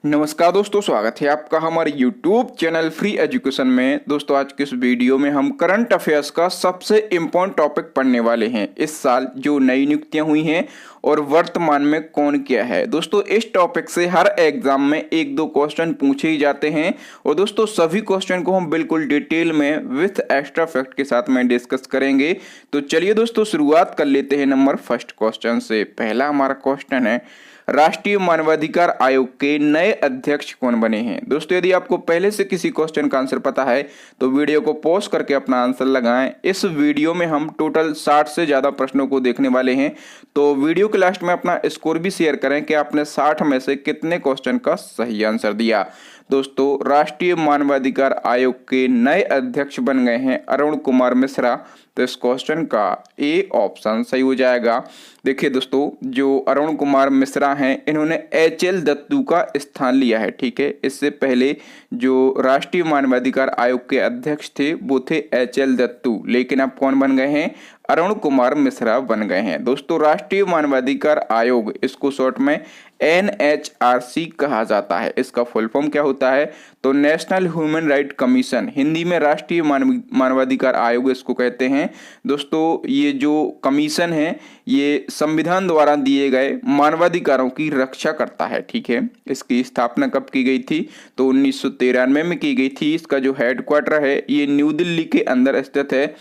नमस्कार दोस्तों, स्वागत है आपका हमारे YouTube चैनल फ्री एजुकेशन में। दोस्तों आज के इस वीडियो में हम करंट अफेयर्स का सबसे इम्पोर्टेंट टॉपिक पढ़ने वाले हैं। इस साल जो नई नियुक्तियां हुई हैं और वर्तमान में कौन क्या है। दोस्तों इस टॉपिक से हर एग्जाम में एक दो क्वेश्चन पूछे ही जाते हैं और दोस्तों सभी क्वेश्चन को हम बिल्कुल डिटेल में विथ एक्स्ट्रा फैक्ट के साथ में डिस्कस करेंगे। तो चलिए दोस्तों शुरुआत कर लेते हैं नंबर फर्स्ट क्वेश्चन से। पहला हमारा क्वेश्चन है, राष्ट्रीय मानवाधिकार आयोग के नए अध्यक्ष कौन बने हैं। दोस्तों यदि आपको पहले से किसी क्वेश्चन का आंसर पता है तो वीडियो को पॉज करके अपना आंसर लगाएं। इस वीडियो में हम टोटल 60 से ज्यादा प्रश्नों को देखने वाले हैं, तो वीडियो के लास्ट में अपना स्कोर भी शेयर करें कि आपने 60 में से कितने क्वेश्चन का सही आंसर दिया। दोस्तों राष्ट्रीय मानवाधिकार आयोग के नए अध्यक्ष बन गए हैं अरुण कुमार मिश्रा। तो इस क्वेश्चन का ए ऑप्शन सही हो जाएगा। देखिए दोस्तों, जो अरुण कुमार मिश्रा हैं इन्होंने एच.एल. दत्तू का स्थान लिया है। ठीक है, इससे पहले जो राष्ट्रीय मानवाधिकार आयोग के अध्यक्ष थे वो थे एच.एल. दत्तू, लेकिन अब कौन बन गए हैं, अरुण कुमार मिश्रा बन गए हैं। दोस्तों राष्ट्रीय मानवाधिकार आयोग, इसको शॉर्ट में NHRC कहा जाता है। इसका फुल फॉर्म क्या होता है, तो national human right commission, Hindi में राष्ट्रीय मानवाधिकार आयोग इसको कहते हैं। दोस्तों ये जो कमीशन है ये संविधान द्वारा दिए गए मानवाधिकारों की रक्षा करता है। ठीक है, इसकी स्थापना कब की गई थी, तो 1993 में की गई थी। इसका जो हेडक्वार्टर है ये न्यू दिल्ली के अंदर स्थित है।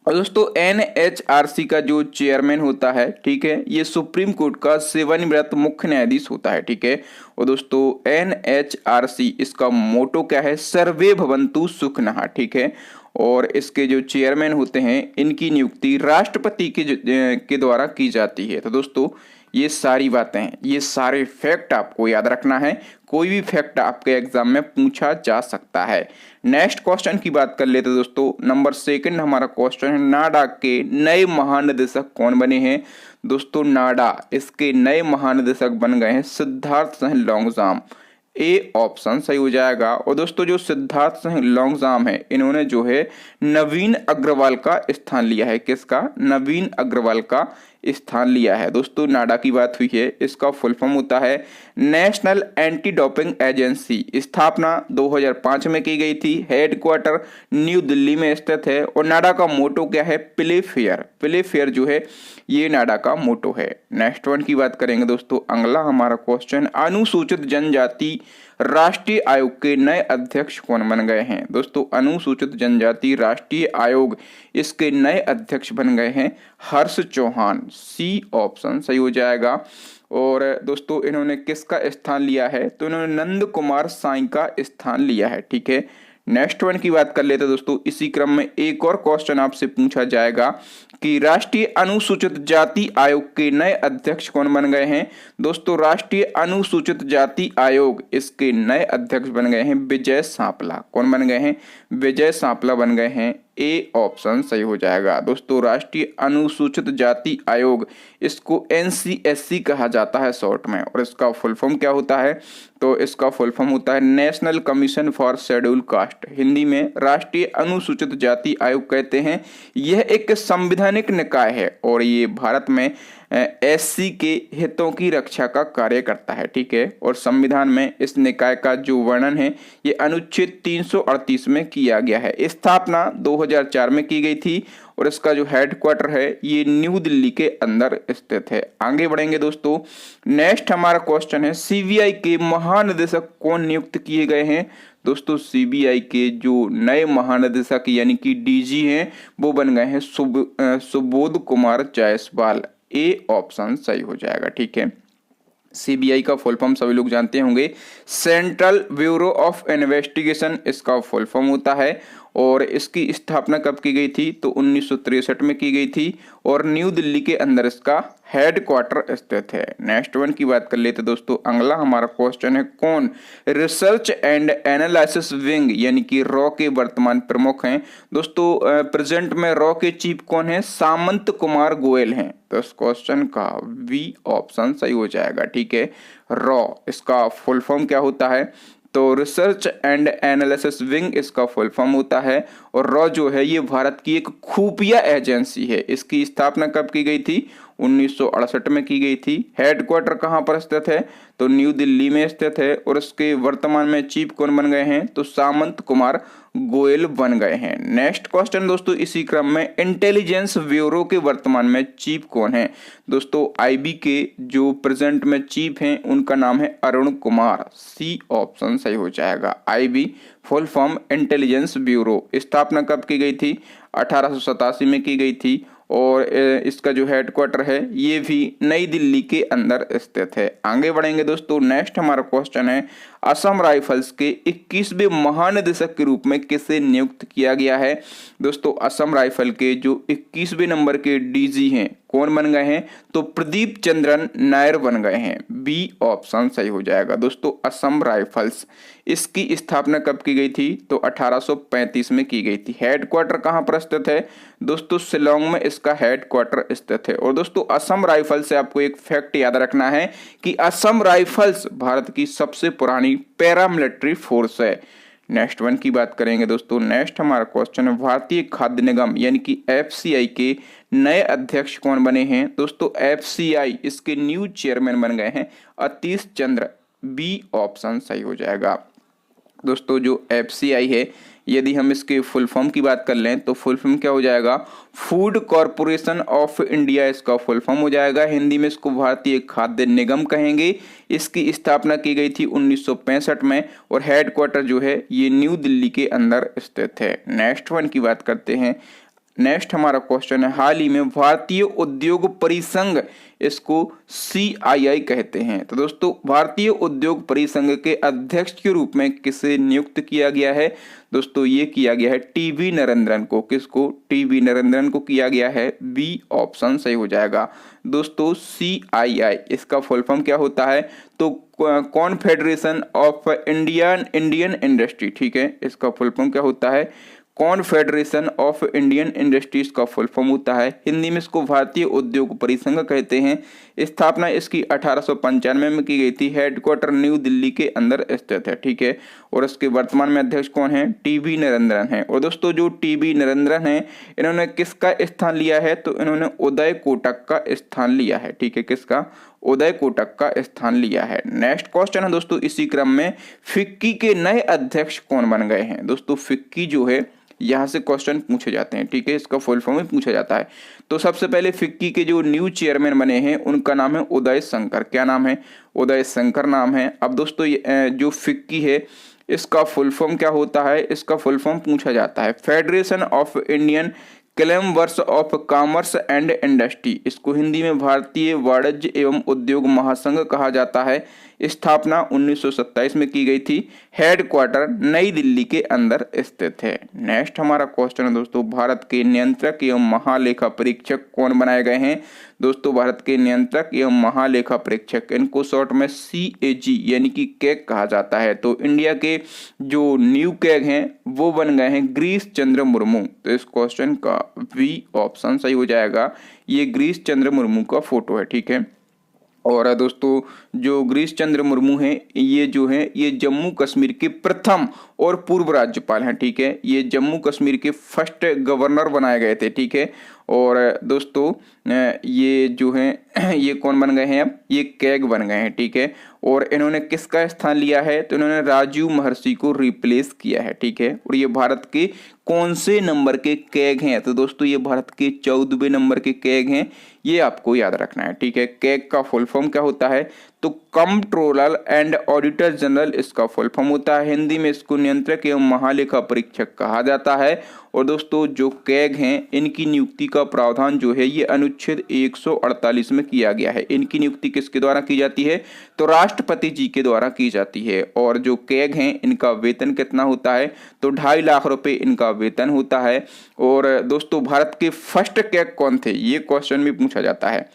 और दोस्तों NHRC का जो चेयरमैन होता है, ठीक है, ये सुप्रीम कोर्ट का सेवानिवृत्त मुख्य न्यायाधीश होता है। ठीक है, और दोस्तों NHRC इसका मोटो क्या है, सर्वे भवन्तु सुखनः। ठीक है, और इसके जो चेयरमैन होते हैं इनकी नियुक्ति राष्ट्रपति के द्वारा की जाती है। तो दोस्तों ये सारी बातें, ये सारे फैक्ट आपको याद रखना है। कोई भी फैक्ट आपके एग्जाम में पूछा जा सकता है। नेक्स्ट क्वेश्चन की बात कर लेते दोस्तों। नंबर सेकंड हमारा क्वेश्चन है, नाडा के नए महानिदेशक कौन बने हैं। दोस्तों नाडा इसके नए महानिदेशक बन गए हैं सिद्धार्थ सिंह लोंगजाम। ए ऑप्शन सही हो जाएगा। और दोस्तों जो सिद्धार्थ सिंह लोंगजाम है इन्होंने जो है नवीन अग्रवाल का स्थान लिया है। किसका, नवीन अग्रवाल का स्थान लिया है। दोस्तों नाडा की बात हुई है, इसका फुल फॉर्म होता है नेशनल एंटी डोपिंग एजेंसी। स्थापना 2005 में की गई थी। हेडक्वार्टर न्यू दिल्ली में स्थित है। और नाडा का मोटो क्या है, प्ले फेयर। प्ले फेयर जो है ये नाडा का मोटो है। नेक्स्ट वन की बात करेंगे दोस्तों। अगला हमारा क्वेश्चन, अनुसूचित जनजाति राष्ट्रीय आयोग के नए अध्यक्ष कौन बन गए हैं। दोस्तों अनुसूचित जनजाति राष्ट्रीय आयोग, इसके नए अध्यक्ष बन गए हैं हर्ष चौहान। सी ऑप्शन सही हो जाएगा। और दोस्तों इन्होंने किसका स्थान लिया है, तो इन्होंने नंद कुमार साई का स्थान लिया है। ठीक है, नेक्स्ट वन की बात कर लेते हैं दोस्तों। इसी क्रम में एक और क्वेश्चन आपसे पूछा जाएगा कि राष्ट्रीय अनुसूचित जाति आयोग के नए अध्यक्ष कौन बन गए हैं। दोस्तों राष्ट्रीय अनुसूचित जाति आयोग, इसके नए अध्यक्ष बन गए हैं विजय सांपला। कौन बन गए हैं, विजय सांपला बन गए हैं। ए ऑप्शन सही हो जाएगा। दोस्तों राष्ट्रीय अनुसूचित जाति आयोग, इसको NCSC कहा जाता है शॉर्ट में। और इसका फुल फॉर्म क्या होता है, तो इसका फुल फॉर्म होता है national commission for schedule caste. Hindi में राष्ट्रीय अनुसूचित जाति आयोग कहते हैं। यह एक संवैधानिक निकाय है और ये भारत में SC के हितों की रक्षा का कार्य करता है। ठीक है, और संविधान में इस निकाय का जो वर्णन है ये अनुच्छेद 338 में किया गया है। स्थापना 2004 में की गई थी और इसका जो हेडक्वार्टर है ये न्यू दिल्ली के अंदर स्थित है। आगे बढ़ेंगे दोस्तों। नेक्स्ट हमारा क्वेश्चन है, CBI के महानिदेशक कौन नियुक्त किए गए हैं। दोस्तों CBI के जो नए महानिदेशक यानी कि DG हैं वो बन गए हैं सुबोध कुमार जायसवाल। ए ऑप्शन सही हो जाएगा। ठीक है, CBI का फुल फॉर्म सभी लोग जानते होंगे, सेंट्रल ब्यूरो ऑफ इन्वेस्टिगेशन इसका फुल फॉर्म होता है। और इसकी स्थापना कब की गई थी, तो 1963 में की गई थी और न्यू दिल्ली के अंदर इसका हेडक्वार्टर स्थित है। नेक्स्ट वन की बात कर लेते दोस्तों। अगला हमारा क्वेश्चन है, कौन रिसर्च एंड एनालिसिस विंग यानी कि रॉ के वर्तमान प्रमुख हैं। दोस्तों प्रेजेंट में रॉ के चीफ कौन है, सामंत कुमार गोयल हैं। तो इस क्वेश्चन का बी ऑप्शन सही हो जाएगा। ठीक है, रॉ इसका फुल फॉर्म क्या होता है, तो रिसर्च एंड एनालिसिस विंग इसका फुल फॉर्म होता है। और रॉ जो है ये भारत की एक खुफिया एजेंसी है। इसकी स्थापना कब की गई थी, 1968 में की गई थी। हेडक्वार्टर कहां पर स्थित है, तो न्यू दिल्ली में स्थित है। और इसके वर्तमान में चीफ कौन बन गए हैं, तो सामंत कुमार गोयल बन गए हैं। नेक्स्ट क्वेश्चन दोस्तों इसी क्रम में, इंटेलिजेंस ब्यूरो के वर्तमान में चीफ कौन है। दोस्तों आईबी के जो प्रेजेंट में चीफ हैं उनका नाम है अरुण कुमार। सी ऑप्शन सही हो जाएगा। IB full form intelligence bureau. स्थापना कब की गई थी, 1887 में की गई थी। और इसका जो हेडक्वार्टर है ये भी नई दिल्ली के अंदर स्थित है। आगे बढ़ेंगे दोस्तों, नेक्स्ट हमारा क्वेश्चन है, असम राइफल्स के 21वें महानिदेशक के रूप में किसे नियुक्त किया गया है। दोस्तों असम राइफल के जो 21वें नंबर के डीजी हैं कौन बन गए हैं, तो प्रदीप चंद्रन नायर बन गए हैं। बी ऑप्शन सही हो जाएगा। दोस्तों असम राइफल्स, इसकी स्थापना कब की गई थी, तो 1835 में की गई थी। हेडक्वार्टर कहाँ पर स्थित है, दोस्तों शिलोंग में इसका हेडक्वार्टर स्थित है। और दोस्तों असम राइफल से आपको एक फैक्ट याद रखना है कि असम राइफल्स भारत की सबसे पुरानी पैरामिलिट्री फोर्स है। नेक्स्ट वन की बात करेंगे दोस्तों। नेक्स्ट हमारा क्वेश्चन है, भारतीय खाद्य निगम यानी कि एफसीआई के नए अध्यक्ष कौन बने हैं। दोस्तों एफसीआई इसके न्यू चेयरमैन बन गए हैं अतीश चंद्र। बी ऑप्शन सही हो जाएगा। दोस्तों जो एफसीआई है, यदि हम इसके फुल फॉर्म की बात कर लें तो फुल फॉर्म क्या हो जाएगा, फूड कॉरपोरेशन ऑफ इंडिया इसका फुल फॉर्म हो जाएगा। हिंदी में इसको भारतीय खाद्य निगम कहेंगे। इसकी स्थापना की गई थी 1965 में और हेडक्वार्टर जो है ये न्यू दिल्ली के अंदर स्थित है। नेक्स्ट वन की बात करते हैं। नेक्स्ट हमारा क्वेश्चन है, हाल ही में भारतीय उद्योग परिसंघ इसको CII कहते हैं। तो दोस्तों भारतीय उद्योग परिसंघ के अध्यक्ष के रूप में किसे नियुक्त किया गया है। दोस्तों ये किया गया है टीवी नरेंद्रन को। किसको, टीवी नरेंद्रन को किया गया है। बी ऑप्शन सही हो जाएगा। दोस्तों CII इसका फुल फॉर्म क्या होता है, तो कॉन्फेडरेशन ऑफ इंडियन इंडस्ट्री। ठीक है, इसका फुल फॉर्म क्या होता है, कॉन्फेडरेशन ऑफ इंडियन इंडस्ट्रीज का फुल फॉर्म होता है। हिंदी में इसको भारतीय उद्योग परिसंघ कहते हैं। स्थापना इसकी 1895 में की गई थी। हेडक्वार्टर न्यू दिल्ली के अंदर स्थित है। ठीक है, और इसके वर्तमान में अध्यक्ष कौन है, टीवी नरेंद्रन है। और दोस्तों जो टीवी नरेंद्रन है इन्होंने किसका स्थान लिया है, तो इन्होंने उदय कोटक का स्थान लिया है। ठीक है, किसका, उदय कोटक का स्थान लिया है। नेक्स्ट क्वेश्चन है दोस्तों इसी क्रम में, फिक्की के नए अध्यक्ष कौन बन गए हैं। दोस्तों फिक्की जो है यहाँ से क्वेश्चन पूछे जाते हैं। ठीक है, इसका फुल फॉर्म में पूछा जाता है। तो सबसे पहले फिक्की के जो न्यू चेयरमैन बने हैं उनका नाम है उदय शंकर। क्या नाम है, उदय शंकर नाम है। अब दोस्तों जो फिक्की है इसका फुल फॉर्म क्या होता है, इसका फुल फॉर्म पूछा जाता है फेडरेशन ऑफ इंडियन क्लेमवर्स ऑफ कॉमर्स एंड इंडस्ट्री। इसको हिंदी में भारतीय वाणिज्य एवं उद्योग महासंघ कहा जाता है। स्थापना 1927 में की गई थी। हेडक्वार्टर नई दिल्ली के अंदर स्थित है। नेक्स्ट हमारा क्वेश्चन है दोस्तों, भारत के नियंत्रक एवं महालेखा परीक्षक कौन बनाए गए हैं। दोस्तों भारत के नियंत्रक एवं महालेखा परीक्षक, इनको शॉर्ट में CAG यानी कि कैग कहा जाता है। तो इंडिया के जो न्यू कैग हैं वो बन गए हैं गिरीश चंद्र मुर्मू। तो इस क्वेश्चन का बी ऑप्शन सही हो जाएगा। ये गिरीश चंद्र मुर्मू का फोटो है। ठीक है, और दोस्तों जो गिरीश चंद्र मुर्मू हैं ये जो हैं ये जम्मू कश्मीर के प्रथम और पूर्व राज्यपाल हैं। ठीक है, ये जम्मू कश्मीर के फर्स्ट गवर्नर बनाए गए थे। ठीक है, और दोस्तों ये जो हैं ये कौन बन गए हैं, अब ये कैग बन गए हैं। ठीक है, और इन्होंने किसका स्थान लिया है, तो इन्होंने राजीव महर्षि को रिप्लेस किया है। ठीक है, और ये भारत के कौन से नंबर के कैग हैं, तो दोस्तों ये भारत के 14वें नंबर के कैग हैं। ये आपको याद रखना है। ठीक है, कैग का फुल फॉर्म क्या होता है, तो कंट्रोलर एंड ऑडिटर जनरल इसका फुल फॉर्म होता है। हिंदी में इसको नियंत्रक एवं महालेखा परीक्षक कहा जाता है। और दोस्तों जो कैग हैं इनकी नियुक्ति का प्रावधान जो है ये अनुच्छेद 148 में किया गया है। इनकी नियुक्ति किसके द्वारा की जाती है, तो राष्ट्रपति जी के द्वारा की जाती है। और जो कैग हैं इनका वेतन कितना होता है, तो 2.5 लाख रुपए इनका वेतन होता है। और दोस्तों भारत के फर्स्ट कैग कौन थे, ये क्वेश्चन भी पूछा जाता है।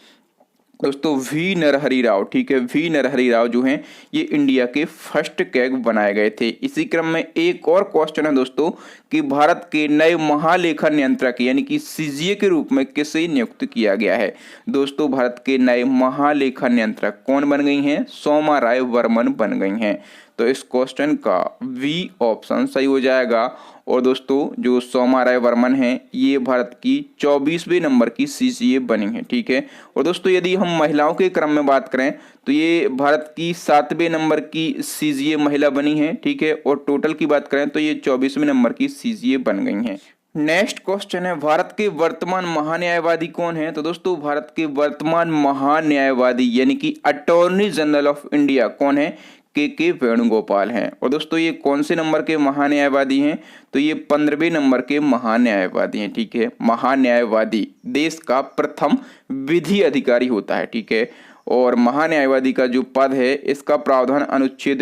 दोस्तों वी नरहरि राव। ठीक है, वी नरहरि राव जो हैं ये इंडिया के फर्स्ट कैग बनाए गए थे। इसी क्रम में एक और क्वेश्चन है दोस्तों कि भारत के नए महालेखा नियंत्रक यानी कि CGA के रूप में किसे नियुक्त किया गया है। दोस्तों भारत के नए महालेखा नियंत्रक कौन बन गई हैं, सोमा राय वर्मन बन गई हैं। तो इस क्वेश्चन का बी ऑप्शन सही हो जाएगा। और दोस्तों जो सोमा राय वर्मन है ये भारत की 24वें नंबर की सीसीए बनी है, ठीक है। और दोस्तों यदि हम महिलाओं के क्रम में बात करें तो ये भारत की 7वें नंबर की सीजीए महिला बनी है, ठीक है। और टोटल की बात करें तो ये 24वें नंबर की सीजीए बन गई हैं। नेक्स्ट क्वेश्चन है, भारत के वर्तमान महान्यायवादी कौन है? तो दोस्तों भारत के वर्तमान महान्यायवादी यानी कि अटॉर्नी जनरल ऑफ इंडिया कौन है? के वेणुगोपाल हैं। और दोस्तों ये कौन से नंबर के महान्यायवादी हैं? तो ये 15वें नंबर के महान्यायवादी हैं, ठीक है। महान्यायवादी देश का प्रथम विधि अधिकारी होता है, ठीक है। और महान्यायवादी का जो पद है इसका प्रावधान अनुच्छेद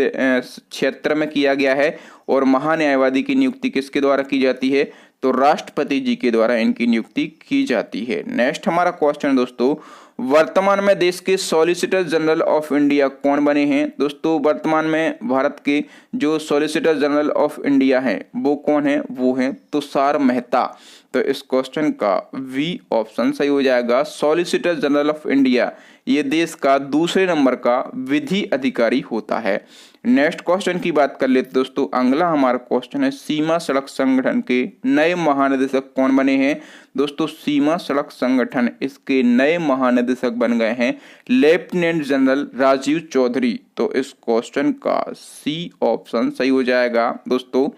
76 में किया गया है। और महान्यायवादी की नियुक्ति किसके द्वारा की जाती है? तो राष्ट्रपति जी के द्वारा इनकी नियुक्ति की जाती है। नेक्स्ट हमारा क्वेश्चन दोस्तों, वर्तमान में देश के सॉलिसिटर जनरल ऑफ इंडिया कौन बने हैं? दोस्तों वर्तमान में भारत के जो सॉलिसिटर जनरल ऑफ इंडिया हैं वो कौन है? वो हैं तुषार मेहता। तो इस क्वेश्चन का वी ऑप्शन सही हो जाएगा। सॉलिसिटर जनरल ऑफ इंडिया ये देश का दूसरे नंबर का विधि अधिकारी होता है। नेक्स्ट क्वेश्चन की बात कर लेते दोस्तों, अगला हमारा क्वेश्चन है, सीमा सड़क संगठन के नए महानिदेशक कौन बने हैं? दोस्तों सीमा सड़क संगठन इसके नए महानिदेशक बन गए हैं लेफ्टिनेंट जनरल राजीव चौधरी। तो इस क्वेश्चन का सी ऑप्शन सही हो जाएगा। दोस्तों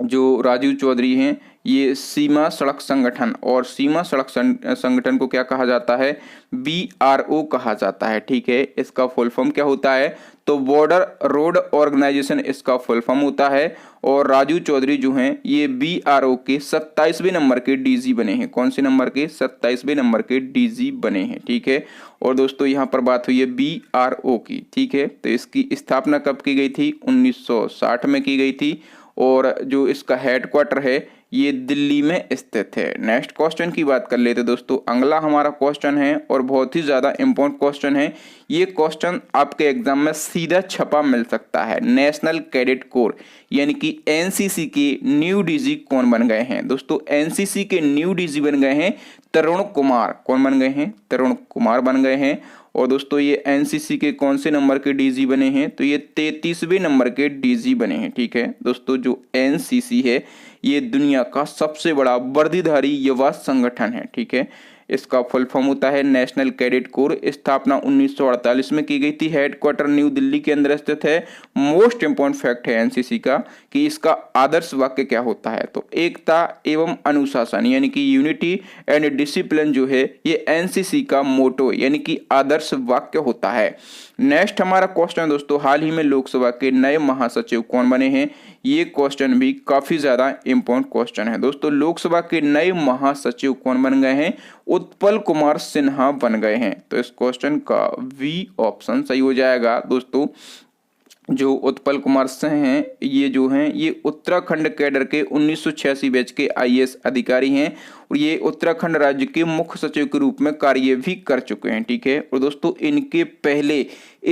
जो राजीव चौधरी हैं ये सीमा सड़क संगठन, और सीमा सड़क संगठन को क्या कहा जाता है? BRO कहा जाता है, ठीक है। इसका फुल फॉर्म क्या होता है? तो बॉर्डर रोड ऑर्गेनाइजेशन इसका फुल फॉर्म होता है। और राजीव चौधरी जो हैं ये BRO के 27वें नंबर के डीजी बने हैं। कौन से नंबर के? 27वें नंबर के डीजी बने हैं, ठीक है। और दोस्तों यहाँ पर बात हुई है BRO की, ठीक है। तो इसकी स्थापना कब की गई थी? 1960 में की गई थी। और जो इसका हेडक्वार्टर है ये दिल्ली में स्थित है। नेक्स्ट क्वेश्चन की बात कर लेते दोस्तों, अगला हमारा क्वेश्चन है और बहुत ही ज्यादा इंपॉर्टेंट क्वेश्चन है। ये क्वेश्चन आपके एग्जाम में सीधा छपा मिल सकता है। नेशनल कैडेट कोर यानी कि एनसीसी के न्यू डीजी कौन बन गए हैं? दोस्तों एनसीसी के न्यू डीजी बन गए हैं तरुण कुमार। कौन बन गए हैं? तरुण कुमार बन गए हैं। और दोस्तों ये एनसीसी के कौन से नंबर के डीजी बने हैं? तो ये 33वें नंबर के डीजी बने हैं, ठीक है। दोस्तों जो एनसीसी है ये दुनिया का सबसे बड़ा वर्दीधारी युवा संगठन है, ठीक है। इसका फुल फॉर्म होता है नेशनल कैडेट कोर। स्थापना 1948 में की गई थी। हेडक्वार्टर न्यू दिल्ली के अंदर स्थित है। मोस्ट इंपॉर्टेंट फैक्ट है एनसीसी का कि इसका आदर्श वाक्य क्या होता है? तो एकता एवं अनुशासन यानी कि यूनिटी एंड डिसिप्लिन जो है ये एनसीसी का मोटो यानी कि आदर्श वाक्य होता है। नेक्स्ट हमारा क्वेश्चन है दोस्तों, हाल ही में लोकसभा के नए महासचिव कौन बने हैं? ये क्वेश्चन भी काफी ज्यादा इंपॉर्टेंट क्वेश्चन है दोस्तों। लोकसभा के नए महासचिव कौन बन गए हैं? उत्पल कुमार सिन्हा बन गए हैं। तो इस क्वेश्चन का वी ऑप्शन सही हो जाएगा। दोस्तों जो उत्पल कुमार सिंह हैं ये जो हैं ये उत्तराखंड कैडर के 1986 बैच के आईएएस अधिकारी हैं। और ये उत्तराखंड राज्य के मुख्य सचिव के रूप में कार्य भी कर चुके हैं, ठीक है। और दोस्तों इनके पहले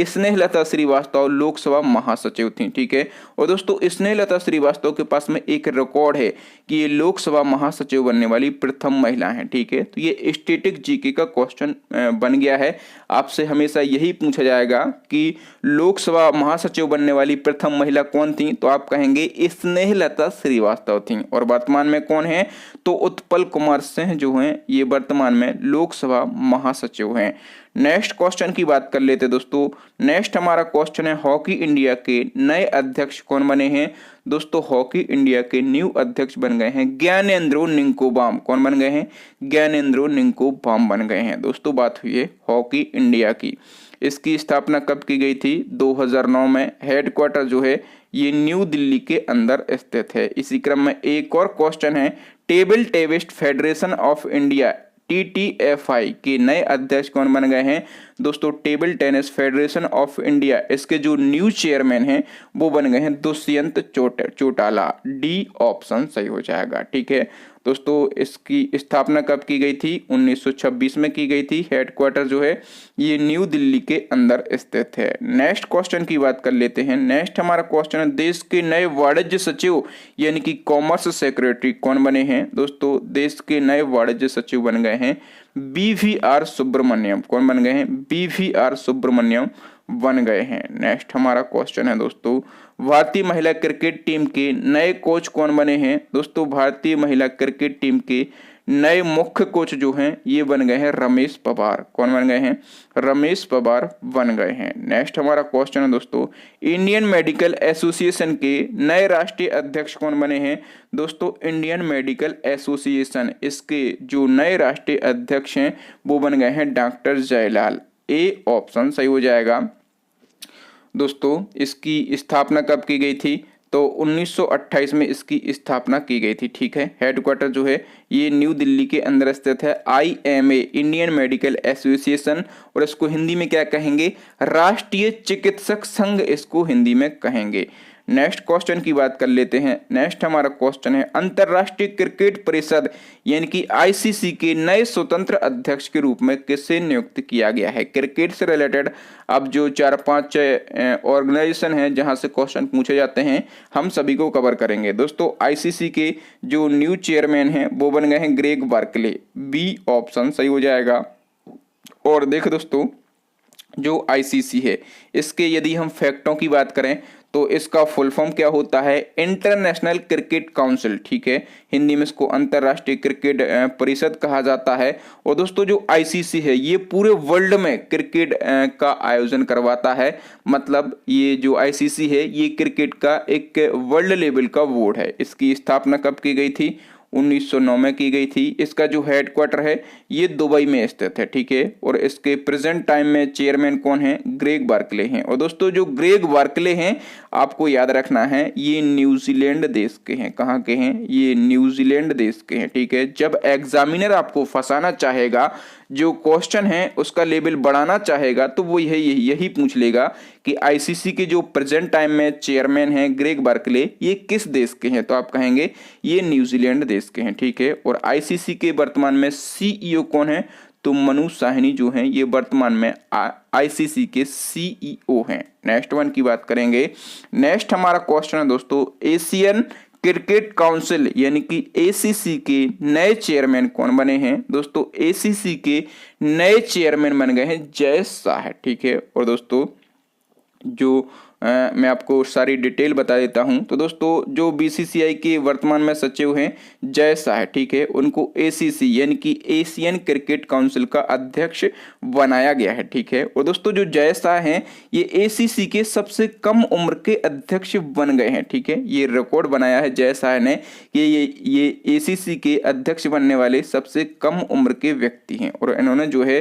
स्नेहलता श्रीवास्तव लोकसभा महासचिव थी, ठीक है। और दोस्तों स्नेहलता श्रीवास्तव के पास में एक रिकॉर्ड है कि ये लोकसभा महासचिव बनने वाली प्रथम महिला हैं, ठीक है। तो ये स्टैटिक जीके का क्वेश्चन बन गया है। आपसे हमेशा यही पूछा जाएगा कि लोकसभा महासचिव बनने वाली प्रथम महिला कौन थी? तो आप कहेंगे स्नेहलता श्रीवास्तव थी। और वर्तमान में कौन है? तो उत्पल कुमार सिंह जो हैं ये वर्तमान में लोकसभा महासचिव हैं। नेक्स्ट क्वेश्चन की बात कर लेते दोस्तों। नेक्स्ट हमारा क्वेश्चन है, हॉकी इंडिया के नए अध्यक्ष कौन बने हैं? दोस्तों हॉकी इंडिया के न्यू अध्यक्ष बन गए हैं ज्ञानेंद्रो निंकोबाम। कौन बन गए हैं? ज्ञानेंद्रो निंकोबाम बन गए हैं। दोस्तों बात हुई है हॉकी इंडिया की। इसकी स्थापना कब की गई थी? 2009 में। हेडक्वार्टर जो है ये न्यू दिल्ली के अंदर स्थित है। इसी क्रम में एक और क्वेश्चन है, table tennis federation of India TTFI के नए अध्यक्ष कौन बन गए हैं? दोस्तों table tennis federation of India इसके जो न्यू चेयरमैन हैं वो बन गए हैं दुष्यंत चौटाला। डी ऑप्शन सही हो जाएगा, ठीक है। दोस्तों इसकी स्थापना कब की गई थी? 1926 में की गई थी। हेडक्वार्टर जो है ये न्यू दिल्ली के अंदर स्थित है। नेक्स्ट क्वेश्चन की बात कर लेते हैं। नेक्स्ट हमारा क्वेश्चन है, देश के नए वाणिज्य सचिव यानी कि कॉमर्स सेक्रेटरी कौन बने हैं? दोस्तों देश के नए वाणिज्य सचिव बन गए हैं BVR सुब्रमण्यम। कौन बन गए हैं? BVR सुब्रमण्यम। बन गए हैं। नेक्स्ट हमारा क्वेश्चन है दोस्तों, भारतीय महिला क्रिकेट टीम के नए कोच कौन बने हैं? दोस्तों भारतीय महिला क्रिकेट टीम के नए मुख्य कोच जो हैं ये बन गए हैं रमेश पवार। कौन बन गए हैं? रमेश पवार बन गए हैं। नेक्स्ट हमारा क्वेश्चन है दोस्तों, इंडियन मेडिकल एसोसिएशन के नए राष्ट्रीय अध्यक्ष कौन बने हैं? दोस्तों इंडियन मेडिकल एसोसिएशन, इसके जो नए राष्ट्रीय अध्यक्ष हैं वो बन गए हैं डॉक्टर जयलाल। ए ऑप्शन सही हो जाएगा। दोस्तों इसकी स्थापना कब की गई थी? तो 1928 में इसकी स्थापना की गई थी। ठीक है, हेडक्वार्टर जो है ये न्यू दिल्ली के अंदर स्थित है। IMA इंडियन मेडिकल एसोसिएशन, और इसको हिंदी में क्या कहेंगे? राष्ट्रीय चिकित्सक संघ इसको हिंदी में कहेंगे। नेक्स्ट क्वेश्चन की बात कर लेते हैं। नेक्स्ट हमारा क्वेश्चन है, अंतरराष्ट्रीय क्रिकेट परिषद यानी कि ICC के नए स्वतंत्र अध्यक्ष के रूप में किसे नियुक्त किया गया है? क्रिकेट से रिलेटेड अब जो 4-5 ऑर्गेनाइजेशन हैं जहां से क्वेश्चन पूछे जाते हैं हम सभी को कवर करेंगे। दोस्तों ICC के जो न्यू चेयरमैन हैं वो बन गए हैं ग्रेग बार्कले। बी ऑप्शन सही हो जाएगा। और देखो दोस्तों जो ICC है इसके यदि हम फैक्टों की बात करें तो इसका फुल फॉर्म क्या होता है? International cricket council. ठीक है, हिंदी में इसको अंतरराष्ट्रीय क्रिकेट परिषद कहा जाता है। और दोस्तों जो ICC है ये पूरे वर्ल्ड में क्रिकेट का आयोजन करवाता है। मतलब ये जो ICC है ये क्रिकेट का एक वर्ल्ड लेवल का बोर्ड है। इसकी स्थापना कब की गई थी? 1909 में की गई थी। इसका जो हेडक्वार्टर है ये दुबई में स्थित है। ठीक है, और इसके प्रेजेंट टाइम में चेयरमैन कौन है? ग्रेग बार्कले हैं। और दोस्तों जो ग्रेग बार्कले हैं आपको याद रखना है ये न्यूजीलैंड देश के हैं। कहाँ के हैं? ये न्यूजीलैंड देश के हैं। ठीक है, जब एग्जामिनर आपको फंसाना चाहेगा, जो क्वेश्चन है उसका लेवल बढ़ाना चाहेगा तो वो यही पूछ लेगा कि ICC के जो प्रेजेंट टाइम में चेयरमैन हैं ग्रेग बार्कले ये किस देश के हैं? तो आप कहेंगे ये न्यूजीलैंड देश के हैं। ठीक है, और ICC के वर्तमान में CEO कौन है? तो मनु साहनी जो हैं ये वर्तमान में ICC के CEO हैं। नेक्स्ट वन की बात करेंगे। नेक्स्ट हमारा क्वेश्चन है दोस्तों, एशियन क्रिकेट काउंसिल यानी कि ACC के नए चेयरमैन कौन बने हैं? दोस्तों ACC के नए चेयरमैन बन गए हैं जय शाह। ठीक है, और दोस्तों जो मैं आपको सारी डिटेल बता देता हूं। तो दोस्तों जो BCCI के वर्तमान में सचिव हैं जय शाह, ठीक है, उनको ACC यानी कि एशियन क्रिकेट काउंसिल का अध्यक्ष बनाया गया है। ठीक है, और दोस्तों जो जय शाह हैं ये ACC के सबसे कम उम्र के अध्यक्ष बन गए हैं। ठीक है, ये रिकॉर्ड बनाया है जय शाह ने कि ये ACC के अध्यक्ष बनने वाले सबसे कम उम्र के व्यक्ति हैं। और इन्होंने जो है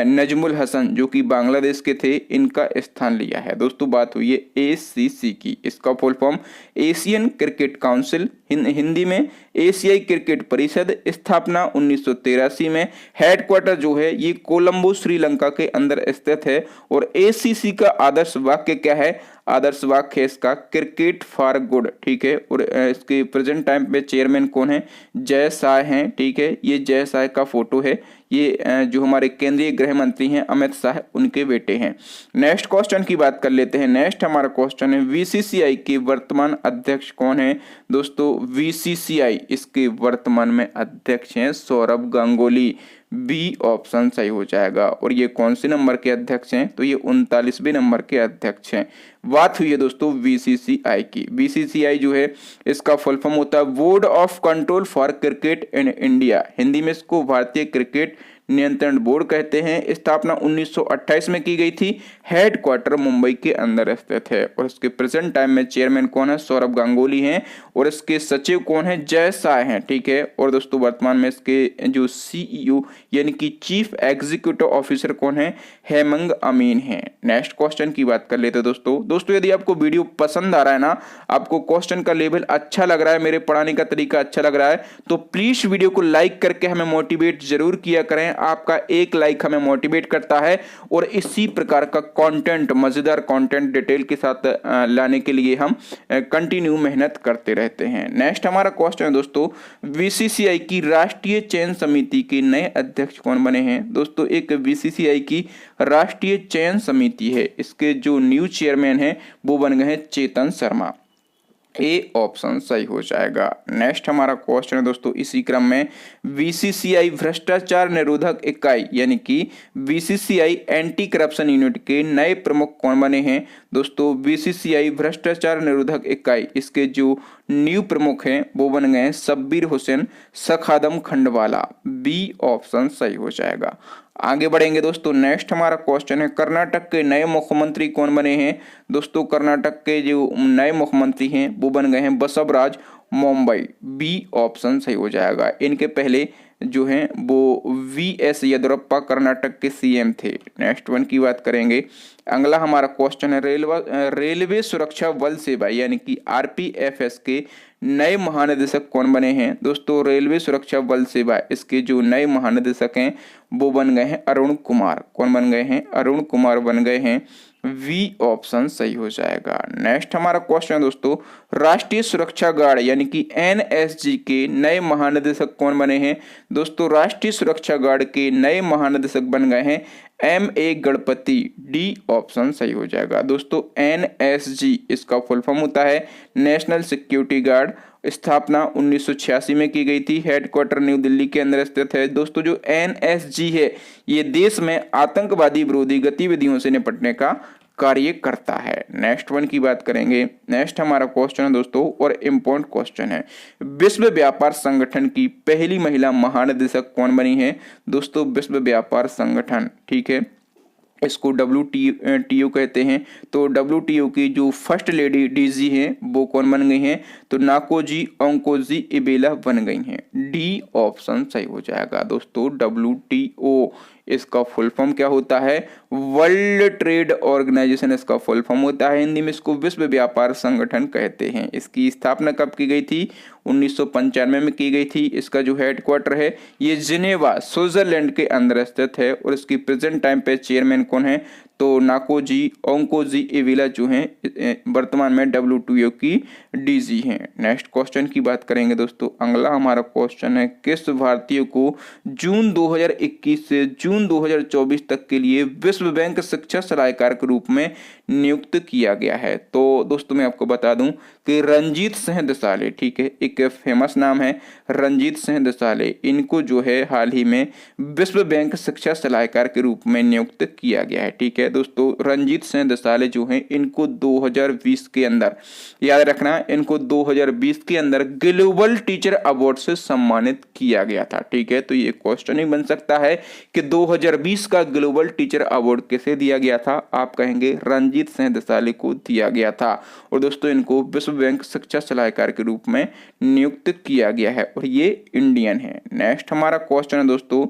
नजमुल हसन जो कि बांग्लादेश के थे इनका स्थान लिया है। दोस्तों बात हुई है ACC की, इसका full form Asian cricket council, Hindi में एशियाई क्रिकेट परिषद। स्थापना 1983 में। हेडक्वार्टर जो है ये कोलंबो श्रीलंका के अंदर स्थित है। और ACC का आदर्श वाक्य क्या है? आदर्श वाक्य है इसका क्रिकेट फॉर गुड। ठीक है, और इसके प्रेजेंट टाइम पे चेयरमैन कौन है? जय शाह हैं। ठीक है, ये जय शाह का फोटो है। ये जो हमारे केंद्रीय गृह मंत्री हैं अमित शाह उनके बेटे हैं। नेक्स्ट क्वेश्चन की बात कर लेते हैं। नेक्स्ट हमारा क्वेश्चन है, BCCI के वर्तमान अध्यक्ष कौन है? दोस्तों BCCI इसके वर्तमान में अध्यक्ष हैं सौरभ गांगुली। बी ऑप्शन सही हो जाएगा। और ये कौन से नंबर के अध्यक्ष हैं? तो ये 39वें नंबर के अध्यक्ष हैं। बात हुई है दोस्तों BCCI की। BCCI जो है इसका फुल फॉर्म होता है board of control for cricket in India. Hindi में इसको भारतीय क्रिकेट नियंत्रण बोर्ड कहते हैं। स्थापना 1928 में की गई थी। हेडक्वार्टर मुंबई के अंदर स्थित है। और इसके प्रेजेंट टाइम में चेयरमैन कौन है? सौरभ गांगुली हैं। और इसके सचिव कौन है? जय शाह हैं। ठीक है, और दोस्तों वर्तमान में इसके जो CEO यानी कि चीफ एग्जीक्यूटिव ऑफिसर कौन है? हेमंग अमीन हैं। नेक्स्ट क्वेश्चन की बात कर लेते हैं दोस्तों यदि आपको वीडियो पसंद आ रहा है ना, आपको क्वेश्चन का लेवल अच्छा लग रहा है, मेरे पढ़ाने का तरीका अच्छा लग रहा है, तो प्लीज वीडियो को लाइक करके हमें मोटिवेट जरूर किया करें। आपका एक लाइक हमें मोटिवेट करता है और इसी प्रकार का कंटेंट, मजेदार कंटेंट डिटेल के साथ लाने के लिए हम कंटिन्यू मेहनत करते रहते हैं। नेक्स्ट हमारा क्वेश्चन है दोस्तों, BCCI की राष्ट्रीय चयन समिति के नए अध्यक्ष कौन बने हैं? दोस्तों एक BCCI की राष्ट्रीय चयन समिति है, इसके जो न्यू चेयरमैन हैं वो बन गए हैं चेतन शर्मा। ए ऑप्शन सही हो जाएगा। नेक्स्ट हमारा क्वेश्चन है दोस्तों इसी क्रम में, बीसीसीआई भ्रष्टाचार निरोधक इकाई यानी कि बीसीसीआई एंटी करप्शन यूनिट के नए प्रमुख कौन बने हैं? दोस्तों बीसीसीआई भ्रष्टाचार निरोधक इकाई, इसके जो न्यू प्रमुख हैं वो बन गए हैं शब्बीर हुसैन सखादम खंडवाला। बी ऑप्शन सही हो जाएगा। आगे बढ़ेंगे दोस्तों, नेक्स्ट हमारा क्वेश्चन है, कर्नाटक के नए मुख्यमंत्री कौन बने हैं? दोस्तों कर्नाटक के जो नए मुख्यमंत्री हैं वो बन गए हैं बसवराज मुंबई। बी ऑप्शन सही हो जाएगा। इनके पहले जो हैं वो वीएस येदियुरप्पा कर्नाटक के सीएम थे। नेक्स्ट वन की बात करेंगे। अगला हमारा क्वेश्चन है, रेलवे सुरक्षा बल सेवा यानी कि आरपीएफएस के नए महानिदेशक कौन बने हैं? दोस्तों रेलवे सुरक्षा बल सेवा, इसके जो नए महानिदेशक हैं वो बन गए हैं अरुण कुमार। कौन बन गए हैं? अरुण कुमार बन गए हैं। वी ऑप्शन सही हो जाएगा। नेक्स्ट हमारा क्वेश्चन है दोस्तों, राष्ट्रीय सुरक्षा गार्ड यानी कि एनएसजी के नए महानिदेशक कौन बने हैं? दोस्तों राष्ट्रीय सुरक्षा गार्ड के नए महानिदेशक बन गए हैं ए गणपति। डी ऑप्शन सही हो जाएगा। दोस्तों एनएसजी इसका फुल फॉर्म होता है नेशनल सिक्योरिटी गार्ड। स्थापना 1986 में की गई थी। हेडक्वार्टर न्यू दिल्ली के अंदर स्थित है। दोस्तों जो एनएसजी है ये देश में आतंकवादी विरोधी गतिविधियों से निपटने का कार्य करता है। नेक्स्ट वन की बात करेंगे। नेक्स्ट हमारा क्वेश्चन है दोस्तों और इम्पोर्टेंट क्वेश्चन है, विश्व व्यापार संगठन की पहली महिला महानिदेशक कौन बनी है? दोस्तों विश्व व्यापार संगठन, ठीक है, इसको WTO कहते हैं। तो WTO की जो फर्स्ट लेडी डीजी हैं वो कौन बन गई हैं? तो नाकोजी ओंकोजी इबेला बन गई हैं। डी ऑप्शन सही हो जाएगा। दोस्तों WTO इसका फुल फॉर्म क्या होता है? वर्ल्ड ट्रेड ऑर्गेनाइजेशन इसका फुल फॉर्म होता है। हिंदी में इसको विश्व व्यापार संगठन कहते हैं। इसकी स्थापना कब की गई थी? 1995 में की गई थी। इसका जो हेडक्वार्टर है ये जिनेवा स्विट्जरलैंड के अंदर स्थित है और इसकी प्रेजेंट टाइम पे चेयरमैन कौन है? तो नाकोजी ओंकोजी इवेला जो हैं वर्तमान में WTO की डीजी हैं। नेक्स्ट क्वेश्चन की बात करेंगे दोस्तों। अगला हमारा क्वेश्चन है, किस भारतीय को जून 2021 से जून 2024 तक के लिए विश्व बैंक शिक्षा सलाहकार के रूप में नियुक्त किया गया है? तो दोस्तों मैं आपको बता दूं कि रंजीत सिंह देसाले, ठीक है, एक फेमस नाम है रंजीत सिंह देसाले, इनको जो है हाल ही में विश्व बैंक शिक्षा सलाहकार के रूप में नियुक्त किया गया है। ठीक है दोस्तों, रंजीत सिंह देसाले जो हैं इनको 2020 के अंदर, याद रखना, इनको 2020 के अंदर ग्लोबल टीचर अवार्ड से सम्मानित किया गया था। ठीक है, तो ये क्वेश्चन ही बन सकता है कि 2020 का ग्लोबल टीचर अवार्ड किसे दिया गया था? आप कहेंगे रंजीत सिंह देसाले को दिया गया था। और दोस्तों इनको विश्व बैंक शिक्षा सलाहकार के रूप में नियुक्त किया गया है और ये इंडियन है। नेक्स्ट हमारा क्वेश्चन है दोस्तों,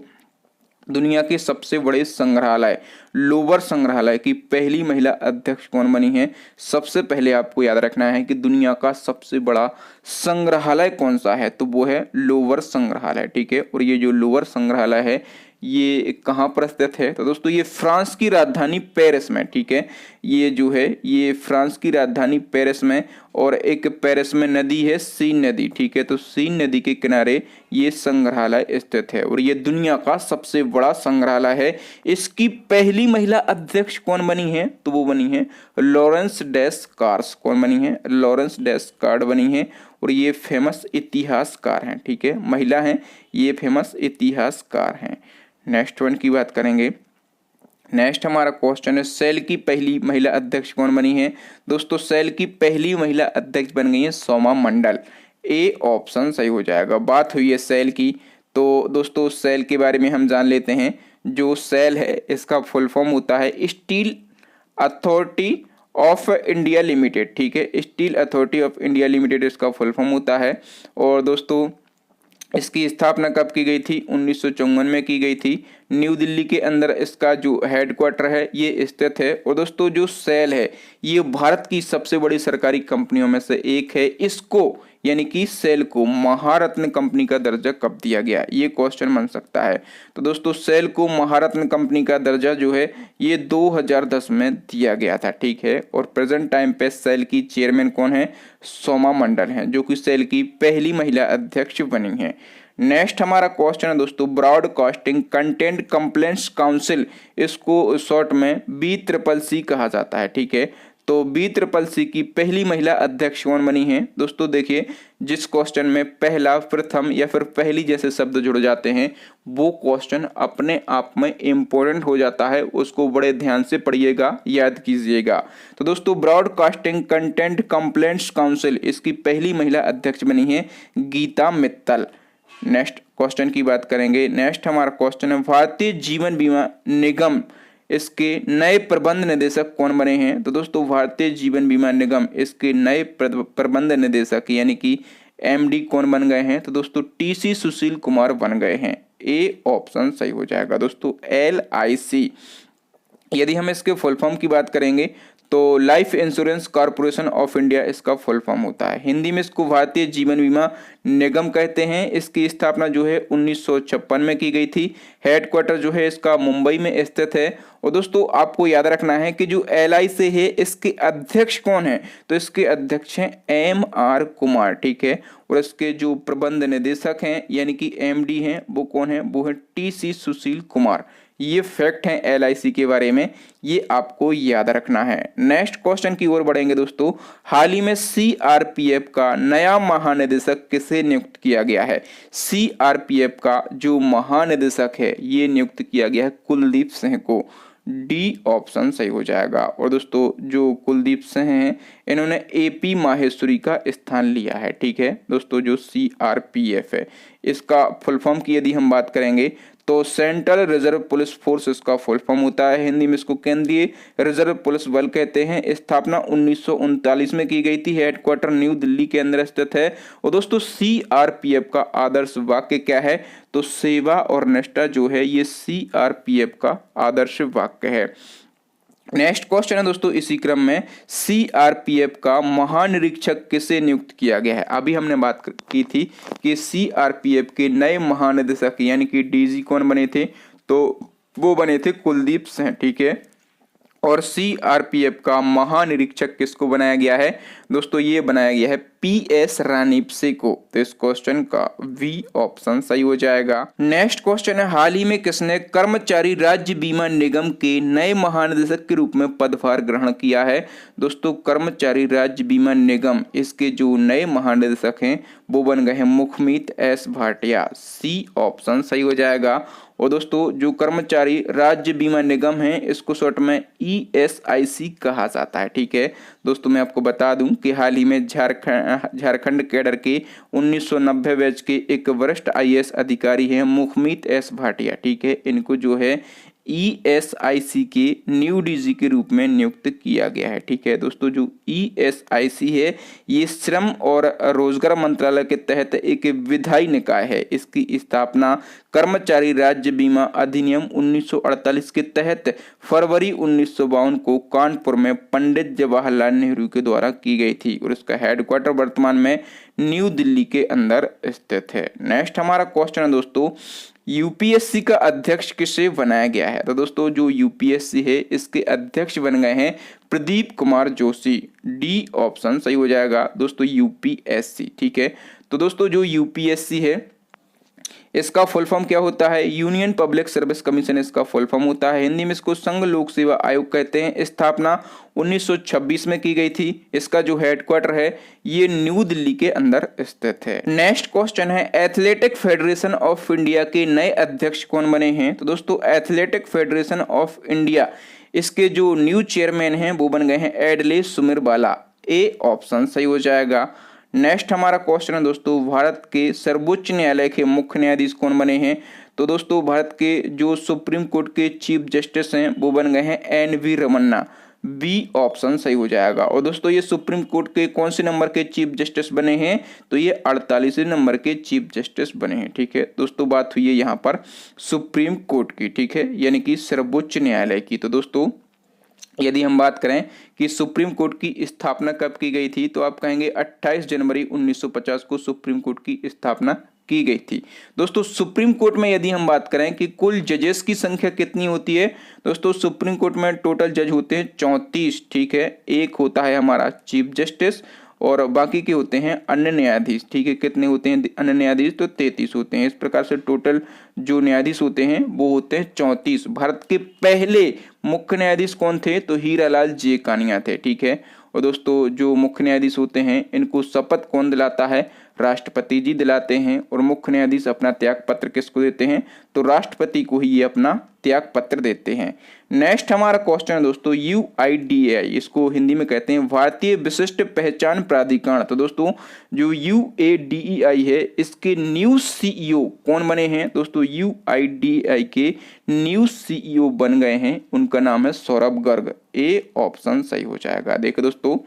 दुनिया के सबसे बड़े संग्रहालय लोवर संग्रहालय की पहली महिला अध्यक्ष कौन बनी है? सबसे पहले आपको याद रखना है कि दुनिया का सबसे बड़ा संग्रहालय कौन सा है, तो वो है लोवर संग्रहालय। ठीक है, और ये जो लोवर संग्रहालय है ये कहाँ पर स्थित है? तो दोस्तों ये फ्रांस की राजधानी पेरिस में। ठीक है, ये जो है ये फ्रांस की राजधानी पेरिस में, और एक पेरिस में नदी है सीन नदी। ठीक है, तो सीन नदी के किनारे ये संग्रहालय स्थित है और ये दुनिया का सबसे बड़ा संग्रहालय है। इसकी पहली महिला अध्यक्ष कौन बनी है? तो वो बनी है लॉरेंस डेस्कार्स। कौन बनी है? लॉरेंस डेस्कार्ड बनी है और ये फेमस इतिहासकार हैं। ठीक है, महिला हैं, ये फेमस इतिहासकार हैं। नेक्स्ट वन की बात करेंगे। नेक्स्ट हमारा क्वेश्चन है, सेल की पहली महिला अध्यक्ष कौन बनी है? दोस्तों सेल की पहली महिला अध्यक्ष बन गई है सोमा मंडल। ए ऑप्शन सही हो जाएगा। बात हुई है सेल की, तो दोस्तों सेल के बारे में हम जान लेते हैं। जो सेल है इसका फुल फॉर्म होता है steel authority of India limited. ठीक है, steel authority of India limited इसका फुल फॉर्म होता है। और दोस्तों इसकी स्थापना कब की गई थी? 1954 में की गई थी। न्यू दिल्ली के अंदर इसका जो हेडक्वार्टर है ये स्थित है। और दोस्तों जो सेल है ये भारत की सबसे बड़ी सरकारी कंपनियों में से एक है। इसको यानी कि सेल को महारत्न कंपनी का दर्जा कब दिया गया, ये क्वेश्चन बन सकता है। तो दोस्तों सेल को महारत्न कंपनी का दर्जा जो है ये 2010 में दिया गया था। ठीक है, और प्रेजेंट टाइम पे सेल की चेयरमैन कौन है? सोमा मंडल हैं, जो कि सेल की पहली महिला अध्यक्ष बनी है। नेक्स्ट हमारा क्वेश्चन है दोस्तों, ब्रॉडकास्टिंग कंटेंट कंप्लेंट्स काउंसिल, इसको शॉर्ट में BCCC कहा जाता है। ठीक है, तो BCCC की पहली महिला अध्यक्ष कौन बनी है? दोस्तों देखिए, जिस क्वेश्चन में पहला, प्रथम या फिर पहली जैसे शब्द जुड़ जाते हैं वो क्वेश्चन अपने आप में इम्पोर्टेंट हो जाता है, उसको बड़े ध्यान से पढ़िएगा, याद कीजिएगा। तो दोस्तों ब्रॉडकास्टिंग कंटेंट कंप्लेंट्स काउंसिल, इसकी पहली महिला अध्यक्ष बनी है गीता मित्तल। नेक्स्ट क्वेश्चन की बात करेंगे। नेक्स्ट हमारा क्वेश्चन है भारतीय जीवन बीमा निगम, इसके नए प्रबंध निदेशक कौन बने हैं? तो दोस्तों भारतीय जीवन बीमा निगम, इसके नए प्रबंध निदेशक यानी कि MD कौन बन गए हैं? तो दोस्तों TC सुशील कुमार बन गए हैं। ए ऑप्शन सही हो जाएगा दोस्तों, LIC। यदि हम इसके फुल फॉर्म की बात करेंगे तो life insurance corporation of India इसका फुल फॉर्म होता है। हिंदी में इसको भारतीय जीवन बीमा निगम कहते हैं। इसकी स्थापना जो है 1956 में की गई थी। हेडक्वार्टर जो है इसका मुंबई में स्थित है। और दोस्तों आपको याद रखना है कि जो LIC है इसके अध्यक्ष कौन है? तो इसके अध्यक्ष हैं MR कुमार, ठीक है। और इसके जो प्रबंध निदेशक हैं यानी कि MD हैं वो कौन है? वो है TC सुशील कुमार। ये फैक्ट है LIC के बारे में, ये आपको याद रखना है। नेक्स्ट क्वेश्चन की ओर बढ़ेंगे दोस्तों। हाल ही में CRPF का नया महानिदेशक किसे नियुक्त किया गया है? CRPF का जो महानिदेशक है ये नियुक्त किया गया है कुलदीप सिंह को। डी ऑप्शन सही हो जाएगा। और दोस्तों जो कुलदीप सिंह हैं इन्होंने AP माहेश्वरी का स्थान लिया है, ठीक है। दोस्तों जो CRPF है इसका फुल फॉर्म की यदि हम बात करेंगे तो सेंट्रल रिजर्व पुलिस फोर्स इसका फुल फॉर्म होता है। हिंदी में इसको केंद्रीय रिजर्व पुलिस बल कहते हैं। स्थापना 1939 में की गई थी। हेडक्वार्टर न्यू दिल्ली के अंदर स्थित है। और दोस्तों CRPF का आदर्श वाक्य क्या है? तो सेवा और निष्ठा जो है ये CRPF का आदर्श वाक्य है। नेक्स्ट क्वेश्चन है दोस्तों इसी क्रम में, CRPF का महानिरीक्षक किसे नियुक्त किया गया है? अभी हमने बात की थी कि CRPF के नए महानिदेशक यानी कि DG कौन बने थे? तो वो बने थे कुलदीप सिंह, ठीक है। और CRPF का महानिरीक्षक किसको बनाया गया है? दोस्तों ये बनाया गया है PS रानीपसे को। तो इस क्वेश्चन का V ऑप्शन सही हो जाएगा। नेक्स्ट क्वेश्चन है हाल ही में किसने कर्मचारी राज्य बीमा निगम के नए महानिदेशक के रूप में पदभार ग्रहण किया है? दोस्तों कर्मचारी राज्य बीमा निगम इसके जो नए महानिदेशक हैं वो बन गए हैं Mukhmeet S Bhatia. C option सही हो जाएगा। और दोस्तों जो कर्मचारी राज्य बीमा निगम है इसको शॉर्ट में ESIC कहा जाता है, ठीक है। दोस्तों मैं आपको बता दूं कि हाल ही में झारखंड कैडर के 1990 बैच के एक वरिष्ठ IAS अधिकारी हैं मुखमीत S भाटिया, ठीक है। इनको जो है ESIC के न्यू DG के रूप में नियुक्त किया गया है, ठीक है। दोस्तों जो ESIC है ये श्रम और रोजगार मंत्रालय के तहत एक विधायी निकाय है। इसकी स्थापना कर्मचारी राज्य बीमा अधिनियम 1948 के तहत फरवरी 1952 को कानपुर में पंडित जवाहरलाल नेहरू के द्वारा की गई थी। और इसका हेडक्वार्टर वर्तमान में न्यू दिल्ली के अंदर स्थित है। नेक्स्ट हमारा क्वेश्चन है दोस्तों, UPSC का अध्यक्ष किसे बनाया गया है? तो दोस्तों जो UPSC है इसके अध्यक्ष बन गए हैं प्रदीप कुमार जोशी। डी ऑप्शन सही हो जाएगा दोस्तों, UPSC, ठीक है। तो दोस्तों जो UPSC है इसका फुल फॉर्म क्या होता है? यूनियन पब्लिक सर्विस कमीशन इसका फुल फॉर्म होता है। हिंदी में इसको संघ लोक सेवा आयोग कहते हैं। स्थापना 1926 में की गई थी। इसका जो हेडक्वार्टर है ये न्यू दिल्ली के अंदर स्थित है। नेक्स्ट क्वेश्चन है एथलेटिक फेडरेशन ऑफ इंडिया के नए अध्यक्ष कौन बने हैं? तो दोस्तों एथलेटिक फेडरेशन ऑफ इंडिया इसके जो न्यू चेयरमैन हैं वो बन गए हैं एडले सुमिरवाला। ए ऑप्शन सही हो जाएगा। नेक्स्ट हमारा क्वेश्चन है दोस्तों, भारत के सर्वोच्च न्यायालय के मुख्य न्यायाधीश कौन बने हैं? तो दोस्तों भारत के जो सुप्रीम कोर्ट के चीफ जस्टिस हैं वो बन गए हैं NV रमन्ना। बी ऑप्शन सही हो जाएगा। और दोस्तों ये सुप्रीम कोर्ट के कौन से नंबर के चीफ जस्टिस बने हैं? तो ये 48वें नंबर के चीफ जस्टिस बने हैं, ठीक है। दोस्तों बात हुई है यहाँ पर सुप्रीम कोर्ट की, ठीक है, यानी कि सर्वोच्च न्यायालय की। तो दोस्तों यदि हम बात करें कि सुप्रीम कोर्ट की स्थापना कब की गई थी तो आप कहेंगे 28 जनवरी 1950 को सुप्रीम कोर्ट की स्थापना की गई थी। दोस्तों सुप्रीम कोर्ट में यदि हम बात करें कि कुल जजेस की संख्या कितनी होती है? दोस्तों सुप्रीम कोर्ट में टोटल जज होते हैं 34, ठीक है। एक होता है हमारा चीफ जस्टिस और बाकी के होते हैं अन्य न्यायाधीश। ठीक है, कितने होते हैं अन्य न्यायाधीश? तो 33 होते हैं। इस प्रकार से टोटल जो न्यायाधीश होते हैं वो होते हैं 34। भारत के पहले मुख्य न्यायाधीश कौन थे? तो हीरालाल जे कानिया थे। ठीक है, और दोस्तों जो मुख्य न्यायाधीश होते हैं इनको शपथ कौन दिलाता है? राष्ट्रपति जी दिलाते हैं। और मुख्य न्यायाधीश अपना त्याग पत्र किसको देते हैं? तो राष्ट्रपति को ही ये अपना त्याग पत्र देते हैं। नेक्स्ट हमारा क्वेश्चन है दोस्तों UIDAI, इसको हिंदी में कहते हैं भारतीय विशिष्ट पहचान प्राधिकरण। तो दोस्तों जो UIDAI है इसके न्यू CEO कौन बने हैं? दोस्तों UIDAI के न्यू CEO बन गए हैं, उनका नाम है सौरभ गर्ग। ए ऑप्शन सही हो जाएगा। देखो दोस्तों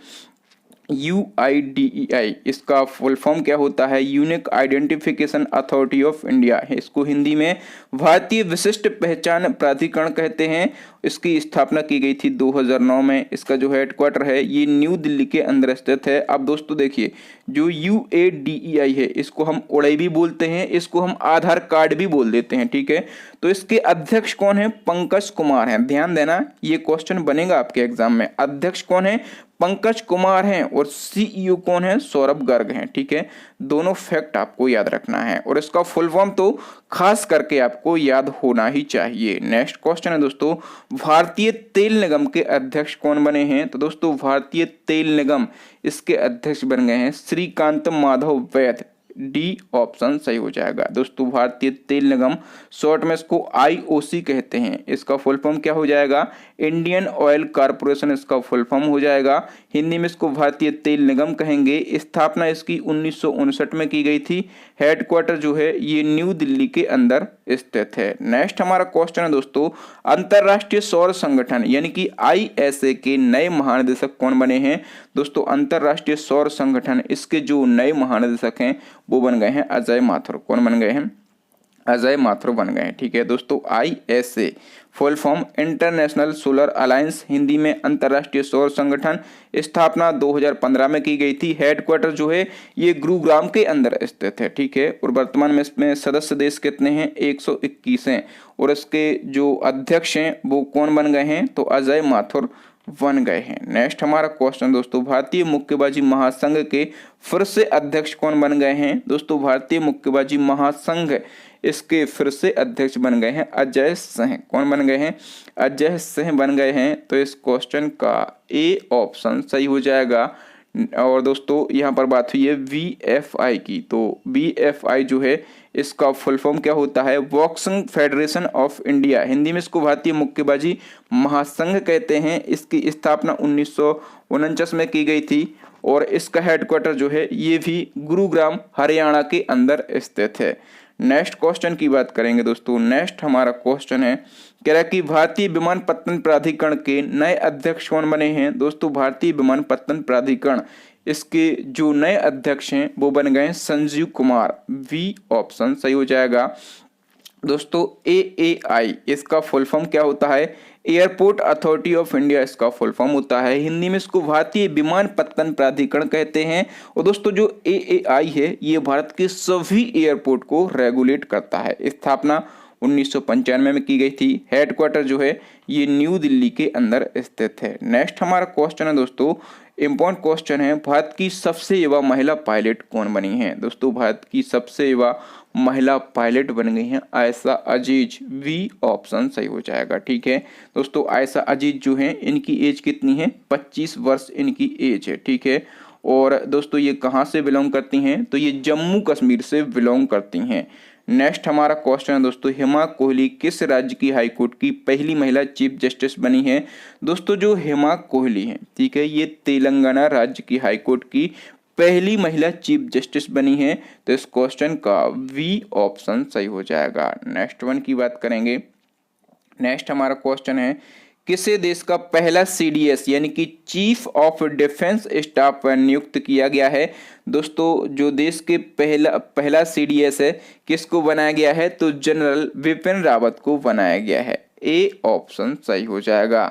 UIDAI इसका फुल फॉर्म क्या होता है? Unique identification authority of India है। इसको हिंदी में भारतीय विशिष्ट पहचान प्राधिकरण कहते हैं। इसकी स्थापना की गई थी 2009 में। इसका जो हेडक्वार्टर है ये न्यू दिल्ली के अंदर स्थित है। अब दोस्तों देखिए जो UIDAI है इसको हम ओडई भी बोलते हैं, इसको हम आधार कार्ड भी बोल देते हैं। ठीक है, तो इसके अध्यक्ष कौन है? पंकज कुमार हैं। ध्यान देना ये क्वेश्चन बनेगा आपके एग्जाम में। अध्यक्ष कौन है? पंकज कुमार हैं। और CEO कौन है? सौरभ गर्ग हैं। ठीक है, दोनों फैक्ट आपको याद रखना है और इसका फुल फॉर्म तो खास करके आपको याद होना ही चाहिए। नेक्स्ट क्वेश्चन है दोस्तों भारतीय तेल निगम के अध्यक्ष कौन बने हैं? तो दोस्तों भारतीय तेल निगम इसके अध्यक्ष बन गए हैं श्रीकांत माधव वैद। डी ऑप्शन सही हो जाएगा। दोस्तों भारतीय तेल निगम शॉर्ट में इसको IOC कहते हैं। इसका फुल फॉर्म क्या हो जाएगा? इंडियन ऑयल कॉर्पोरेशन इसका फुल फॉर्म हो जाएगा। हिंदी में इसको भारतीय तेल निगम कहेंगे। स्थापना इसकी 1959 में की गई थी। हेडक्वार्टर जो है ये न्यू दिल्ली के अंदर स्थित है। नेक्स्ट हमारा क्वेश्चन है दोस्तों अंतरराष्ट्रीय सौर संगठन यानी कि ISA के नए महानिदेशक कौन बने हैं? दोस्तों अंतरराष्ट्रीय सौर संगठन इसके जो नए महानिदेशक हैं वो बन गए हैं अजय माथुर। कौन बन गए हैं? अजय माथुर बन गए हैं। ठीक है दोस्तों ISA full form international solar alliance, Hindi में अंतरराष्ट्रीय सौर संगठन। स्थापना 2015 में की गई थी। हेडक्वार्टर जो है ये गुरुग्राम के अंदर स्थित है। ठीक है, और वर्तमान में इसमें सदस्य देश कितने हैं? 121 हैं। और इसके जो अध्यक्ष हैं वो कौन बन गए हैं? तो अजय माथुर बन गए हैं। नेक्स्ट हमारा क्वेश्चन दोस्तों भारतीय मुक्केबाजी महासंघ के फिर से अध्यक्ष कौन बन गए हैं? दोस्तों भारतीय मुक्केबाजी महासंघ इसके फिर से अध्यक्ष बन गए हैं अजय सिंह। कौन बन गए हैं? अजय सिंह बन गए हैं। तो इस क्वेश्चन का ए ऑप्शन सही हो जाएगा। और दोस्तों यहाँ पर बात हुई है VFI की। तो VFI जो है इसका फुल फॉर्म क्या होता है? Boxing federation of India. Hindi में इसको भारतीय मुक्केबाजी महासंघ कहते हैं। इसकी स्थापना 1949 में की गई थी और इसका हेडक्वार्टर जो है ये भी गुरुग्राम हरियाणा के अंदर स्थित है। नेक्स्ट क्वेश्चन की बात करेंगे दोस्तों। नेक्स्ट हमारा क्वेश्चन है कह रहा है कि भारतीय विमानपत्तन प्राधिकरण के नए अध्यक्ष कौन बने हैं? दोस्तों भारतीय विमानपत्तन प्राधिकरण इसके जो नए अध्यक्ष हैं वो बन गए हैं संजीव कुमार। वी ऑप्शन सही हो जाएगा। दोस्तों AAI इसका फुल फॉर्म क्या होता है? एयरपोर्ट अथॉरिटी ऑफ इंडिया इसका फुल फॉर्म होता है। हिंदी में इसको भारतीय विमानपत्तन प्राधिकरण कहते हैं। और दोस्तों जो AAI है ये भारत के सभी एयरपोर्ट को रेगुलेट करता है। स्थापना 1995 में की गई थी। हेडक्वार्टर जो है ये न्यू दिल्ली के अंदर स्थित है। नेक्स्ट हमारा क्वेश्चन है दोस्तों इम्पोर्टेंट क्वेश्चन है भारत की सबसे युवा महिला पायलट कौन बनी है? दोस्तों भारत की सबसे युवा महिला पायलट बन गई हैं आयशा अजीज। वी ऑप्शन सही हो जाएगा। ठीक है दोस्तों आयशा अजीज जो है इनकी एज कितनी है? 25 वर्ष इनकी एज है। ठीक है, और दोस्तों ये कहाँ से बिलोंग करती हैं? तो ये जम्मू कश्मीर से बिलोंग करती हैं। नेक्स्ट हमारा क्वेश्चन है दोस्तों हेमा कोहली किस राज्य की हाईकोर्ट की पहली महिला चीफ जस्टिस बनी है? दोस्तों जो हेमा कोहली है ठीक है ये तेलंगाना राज्य की हाईकोर्ट की पहली महिला चीफ जस्टिस बनी है। तो इस क्वेश्चन का वी ऑप्शन सही हो जाएगा। नेक्स्ट वन की बात करेंगे। नेक्स्ट हमारा क्वेश्चन है किसे देश का पहला CDS यानी कि चीफ ऑफ डिफेंस स्टाफ नियुक्त किया गया है? दोस्तों जो देश के पहला CDS है किसको बनाया गया है? तो जनरल बिपिन रावत को बनाया गया है। ए ऑप्शन सही हो जाएगा।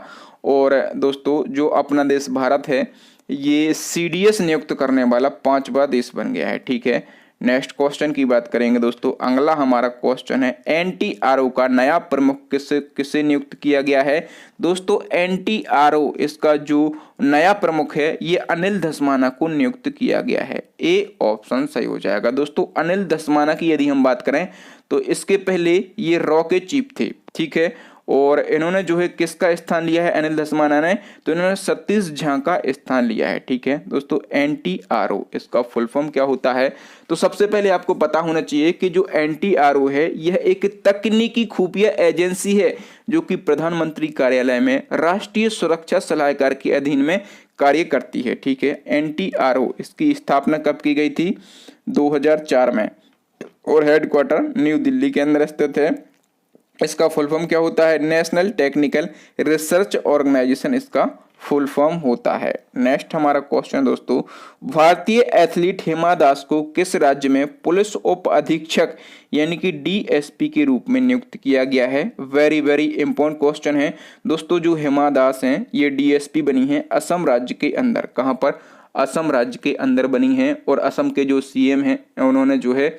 और दोस्तों जो अपना देश भारत है ये CDS नियुक्त करने वाला 5वां देश बन गया है। ठीक है, नेक्स्ट क्वेश्चन की बात करेंगे दोस्तों, अगला हमारा क्वेश्चन है एनटीआरओ का नया प्रमुख किसे नियुक्त किया गया है। दोस्तों एनटीआरओ इसका जो नया प्रमुख है ये अनिल धस्माना को नियुक्त किया गया है। ए ऑप्शन सही हो जाएगा। दोस्तों अनिल धस्माना की यदि हम बात करें तो इसके पहले ये रॉ के चीफ थे, ठीक है, और इन्होंने जो है किसका स्थान लिया है अनिल धस्माना ने, तो इन्होंने सतीश झा का स्थान लिया है, ठीक है। दोस्तों एनटीआरओ इसका फुल फॉर्म क्या होता है, तो सबसे पहले आपको पता होना चाहिए कि जो एनटीआरओ है यह एक तकनीकी खुफिया एजेंसी है जो कि प्रधानमंत्री कार्यालय में राष्ट्रीय सुरक्षा सलाहकार के अधीन में कार्य करती है, ठीक है। एनटीआरओ इसकी स्थापना कब की गई थी, 2004 में, और हेडक्वार्टर न्यू दिल्ली के अंदर स्थित है। इसका फुल फॉर्म क्या होता है, नेशनल टेक्निकल रिसर्च ऑर्गेनाइजेशन इसका फुल फॉर्म होता है। नेक्स्ट हमारा क्वेश्चन दोस्तों, भारतीय एथलीट हिमा दास को किस राज्य में पुलिस उप अधीक्षक यानी कि डीएसपी के रूप में नियुक्त किया गया है। वेरी वेरी इंपॉर्टेंट क्वेश्चन है दोस्तों। जो हिमा दास हैं ये डीएसपी बनी है असम राज्य के अंदर, कहां पर, असम राज्य के अंदर बनी है, और असम के जो सीएम हैं उन्होंने जो है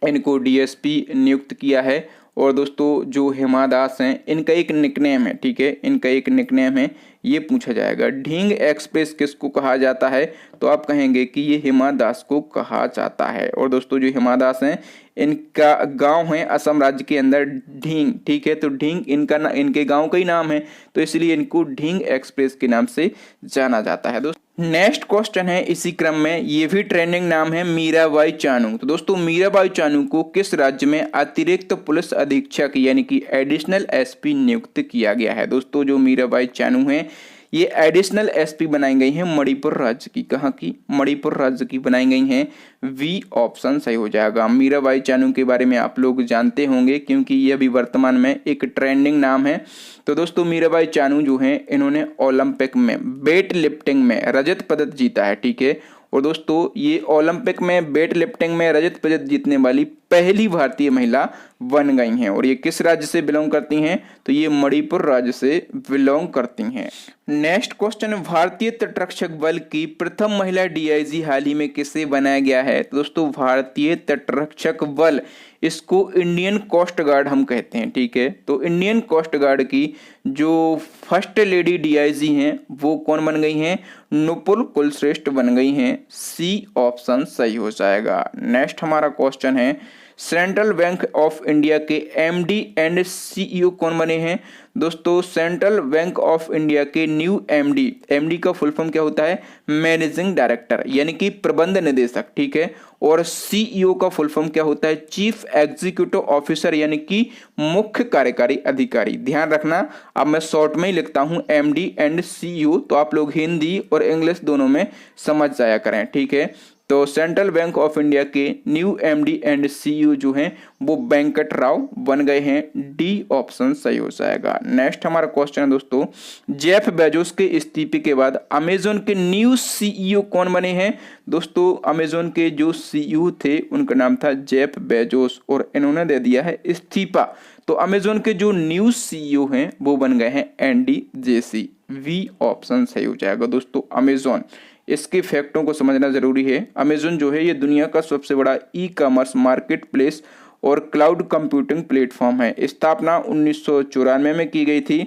इनको डीएसपी नियुक्त किया है। और दोस्तों जो हिमा दास हैं इनका एक निकनेम है, ठीक है, इनका एक निकनेम है, ये पूछा जाएगा। ढींग एक्सप्रेस किसको कहा जाता है, तो आप कहेंगे कि ये हिमा दास को कहा जाता है। और दोस्तों जो हिमा दास हैं इनका गांव है असम राज्य के अंदर ढींग, ठीक है, तो ढींग इनके गांव का ही नाम है, तो इसलिए इनको ढींग एक्सप्रेस के नाम से जाना जाता है। दोस्तों नेक्स्ट क्वेश्चन है इसी क्रम में, ये भी ट्रेंडिंग नाम है मीराबाई चानू। तो दोस्तों मीराबाई चानू को किस राज्य में अतिरिक्त पुलिस अधीक्षक यानी कि एडिशनल एसपी नियुक्त किया गया है। दोस्तों जो मीराबाई चानू है ये एडिशनल एसपी बनाई गई हैं मणिपुर राज्य की, कहाँ की, मणिपुर राज्य की बनाई गई हैं। वी ऑप्शन सही हो जाएगा। मीराबाई चानू के बारे में आप लोग जानते होंगे क्योंकि ये अभी वर्तमान में एक ट्रेंडिंग नाम है। तो दोस्तों मीराबाई चानू जो हैं इन्होंने ओलंपिक में वेट लिफ्टिंग में रजत पदक जीता है, ठीक है, और दोस्तों ये ओलंपिक में वेट लिफ्टिंग में रजत पदक जीतने वाली पहली भारतीय महिला बन गई हैं। और ये किस राज्य से बिलोंग करती हैं, तो ये मणिपुर राज्य से बिलोंग करती हैं। नेक्स्ट क्वेश्चन, भारतीय तटरक्षक बल की प्रथम महिला डीआईजी हाल ही में किसे बनाया गया है। तो दोस्तों भारतीय तटरक्षक बल इसको इंडियन कोस्ट गार्ड हम कहते हैं, ठीक है, तो इंडियन कोस्ट गार्ड की जो फर्स्ट लेडी डीआईजी हैं वो कौन बन गई हैं, नुपुर कुलश्रेष्ठ बन गई हैं। सी ऑप्शन सही हो जाएगा। नेक्स्ट हमारा क्वेश्चन है, सेंट्रल बैंक ऑफ इंडिया के एमडी एंड सीईओ कौन बने हैं। दोस्तों सेंट्रल बैंक ऑफ इंडिया के न्यू एमडी का फुल फॉर्म क्या होता है, मैनेजिंग डायरेक्टर यानी कि प्रबंध निदेशक, ठीक है, और सीईओ का फुल फॉर्म क्या होता है, चीफ एग्जीक्यूटिव ऑफिसर यानी कि मुख्य कार्यकारी अधिकारी। ध्यान रखना, अब मैं शॉर्ट में ही लिखता हूं एमडी एंड सीईओ, तो आप लोग हिंदी और इंग्लिश दोनों में समझ जाया करें, ठीक है। तो सेंट्रल बैंक ऑफ इंडिया के न्यू एमडी एंड सीईओ जो हैं वो वेंकट राव बन गए हैं। डी ऑप्शन सही हो जाएगा। नेक्स्ट हमारा क्वेश्चन है दोस्तों, जेफ बेजोस के इस्तीफे के बाद अमेजोन के न्यू सीईओ कौन बने हैं। दोस्तों अमेजोन के जो सीईओ थे उनका नाम था जेफ बेजोस और इन्होंने दे दिया है इस्तीफा। तो अमेजोन के जो न्यू सीईओ हैं वो बन गए हैं एंडी जेसी। वी ऑप्शन सही हो जाएगा। दोस्तों अमेजोन, इसके फैक्टों को समझना जरूरी है। अमेजोन जो है ये दुनिया का सबसे बड़ा ई कॉमर्स मार्केट प्लेस और क्लाउड कंप्यूटिंग प्लेटफॉर्म है। स्थापना 1994 में की गई थी।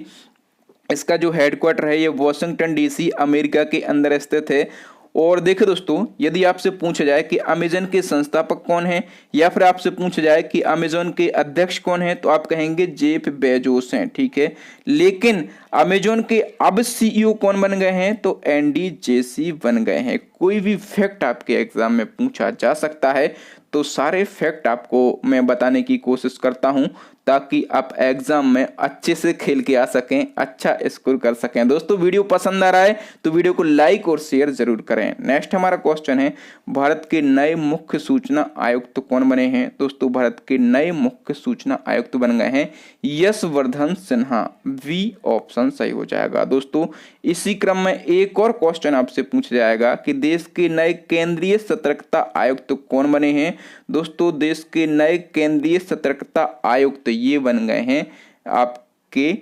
इसका जो हेडक्वार्टर है ये वॉशिंगटन डीसी अमेरिका के अंदर स्थित है। और देखिए दोस्तों, यदि आपसे पूछा जाए कि अमेजन के संस्थापक कौन हैं या फिर आपसे पूछा जाए कि अमेजन के अध्यक्ष कौन हैं, तो आप कहेंगे जेफ बेजोस हैं, ठीक है। लेकिन अमेजन के अब सीईओ कौन बन गए हैं, तो एंडी जेसी बन गए हैं। कोई भी फैक्ट आपके एग्जाम में पूछा जा सकता है, तो सारे फैक्ट आपको मैं बताने की कोशिश करता हूं ताकि आप एग्जाम में अच्छे से खेल के आ सकें, अच्छा स्कोर कर सकें। दोस्तों वीडियो पसंद आ रहा है तो वीडियो को लाइक और शेयर जरूर करें। नेक्स्ट हमारा क्वेश्चन है, भारत के नए मुख्य सूचना आयुक्त कौन बने हैं। दोस्तों भारत के नए मुख्य सूचना आयुक्त बन गए हैं यशवर्धन सिन्हा। वी ऑप्शन सही हो जाएगा। दोस्तों इसी क्रम में एक और क्वेश्चन आपसे पूछा जाएगा कि देश के नए केंद्रीय सतर्कता आयुक्त कौन बने हैं। दोस्तों देश के नए केंद्रीय सतर्कता आयुक्त ये बन गए हैं आपके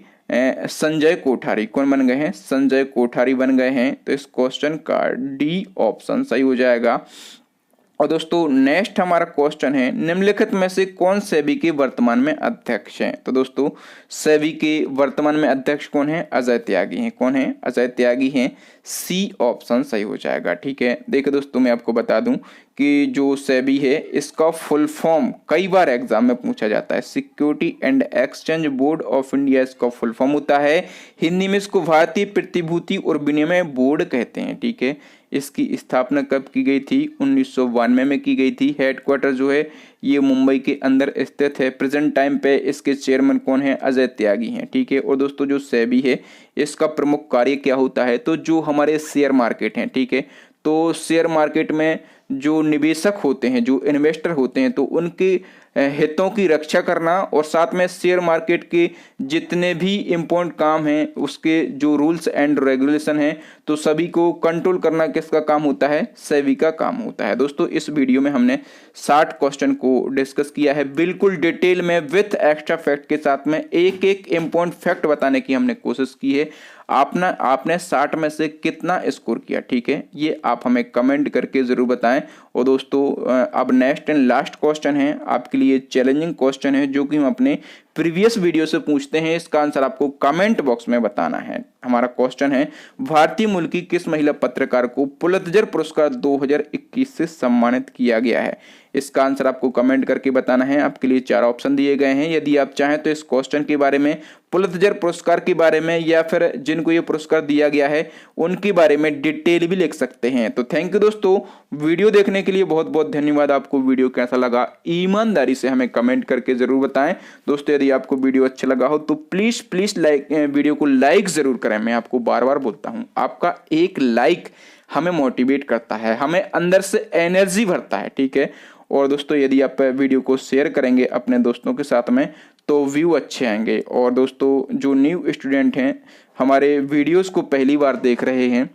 संजय कोठारी। कौन बन गए हैं, संजय कोठारी बन गए हैं। तो इस क्वेश्चन का डी ऑप्शन सही हो जाएगा। और दोस्तों नेक्स्ट हमारा क्वेश्चन है, निम्नलिखित में से कौन सेबी के वर्तमान में अध्यक्ष हैं? तो दोस्तों सेबी के वर्तमान में अध्यक्ष कौन है? अजय त्यागी हैं। कौन है? अजय त्यागी हैं। सी ऑप्शन सही हो जाएगा। ठीक है, देखिए दोस्तों मैं आपको बता दूं कि जो सेबी है इसका फुल फॉर्म कई बार एग्जाम में पूछा जाता है। Security and exchange board of India इसका फुल फॉर्म होता है। हिंदी में इसको भारतीय प्रतिभूति और विनिमय बोर्ड कहते हैं। ठीक है, इसकी स्थापना कब की गई थी? 1992 में की गई थी। हेडक्वार्टर जो है ये मुंबई के अंदर स्थित है। प्रेजेंट टाइम पे इसके चेयरमैन कौन है? अजय त्यागी हैं। ठीक है, और दोस्तों जो सेबी है इसका प्रमुख कार्य क्या होता है? तो जो हमारे शेयर मार्केट हैं, ठीक है, तो शेयर मार्केट में जो निवेशक होते हैं, जो इन्वेस्टर होते हैं, तो उनके हितों की रक्षा करना और साथ में शेयर मार्केट के जितने भी इम्पोर्टेंट काम हैं उसके जो रूल्स एंड रेगुलेशन हैं तो सभी को कंट्रोल करना किसका काम होता है? सेबी का काम होता है। दोस्तों इस वीडियो में हमने 60 क्वेश्चन को डिस्कस किया है बिल्कुल डिटेल में विथ एक्स्ट्रा फैक्ट के साथ में। एक एक इम्पोर्टेंट फैक्ट बताने की हमने कोशिश की है। आपने 60 में से कितना स्कोर किया? ठीक है, ये आप हमें कमेंट करके जरूर बताएं। और दोस्तों अब नेक्स्ट एंड लास्ट क्वेश्चन है आपके लिए, चैलेंजिंग क्वेश्चन है जो कि हम अपने प्रीवियस वीडियो से पूछते हैं। इसका आंसर आपको कमेंट बॉक्स में बताना है। हमारा क्वेश्चन है, भारतीय मूल की किस महिला पत्रकार को पुलित्जर पुरस्कार 2021 से सम्मानित किया गया है? इसका आंसर आपको कमेंट करके बताना है। आपके लिए 4 ऑप्शन दिए गए हैं। यदि आप चाहें तो इस क्वेश्चन के बारे में, पुलित्जर पुरस्कार के बारे में या फिर जिनको ये पुरस्कार दिया गया है उनके बारे में डिटेल भी लिख सकते हैं। तो थैंक यू दोस्तों, वीडियो देखने के लिए बहुत बहुत धन्यवाद। आपको वीडियो कैसा लगा ईमानदारी से हमें कमेंट करके जरूर बताएं। दोस्तों यदि आपको वीडियो अच्छा लगा हो तो प्लीज वीडियो को लाइक जरूर करें। मैं आपको बार बार बोलता हूं, आपका एक लाइक हमें मोटिवेट करता है, हमें अंदर से एनर्जी भरता है। ठीक है, और दोस्तों यदि आप वीडियो को शेयर करेंगे अपने दोस्तों के साथ में तो व्यू अच्छे आएंगे। और दोस्तों जो न्यू स्टूडेंट हैं हमारे वीडियोस को पहली बार देख रहे हैं,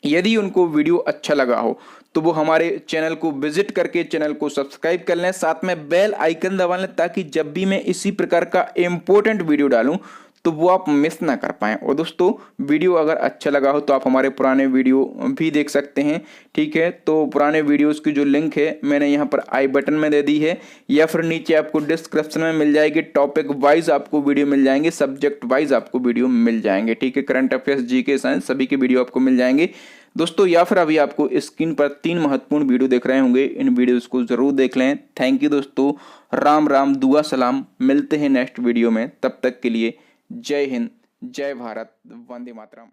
यदि उनको वीडियो अच्छा लगा हो तो वो हमारे चैनल को विजिट करके चैनल को सब्सक्राइब कर लें, साथ में बेल आइकन दबा लें ताकि जब भी मैं इसी प्रकार का इंपॉर्टेंट वीडियो डालूं तो वो आप मिस ना कर पाएं। और दोस्तों वीडियो अगर अच्छा लगा हो तो आप हमारे पुराने वीडियो भी देख सकते हैं। ठीक है, तो पुराने वीडियोस की जो लिंक है मैंने यहाँ पर आई बटन में दे दी है या फिर नीचे आपको डिस्क्रिप्शन में मिल जाएगी। टॉपिक वाइज आपको वीडियो मिल जाएंगे, सब्जेक्ट वाइज आपको वीडियो मिल जाएंगे। ठीक है, करंट अफेयर्स, जीके, साइंस सभी के वीडियो आपको मिल जाएंगे दोस्तों। या फिर अभी आपको स्क्रीन पर 3 महत्वपूर्ण वीडियो देख रहे होंगे, इन वीडियोस को जरूर देख लें। थैंक यू दोस्तों, राम राम, दुआ सलाम, मिलते हैं नेक्स्ट वीडियो में। तब तक के लिए जय हिंद, जय भारत, वंदे मातरम।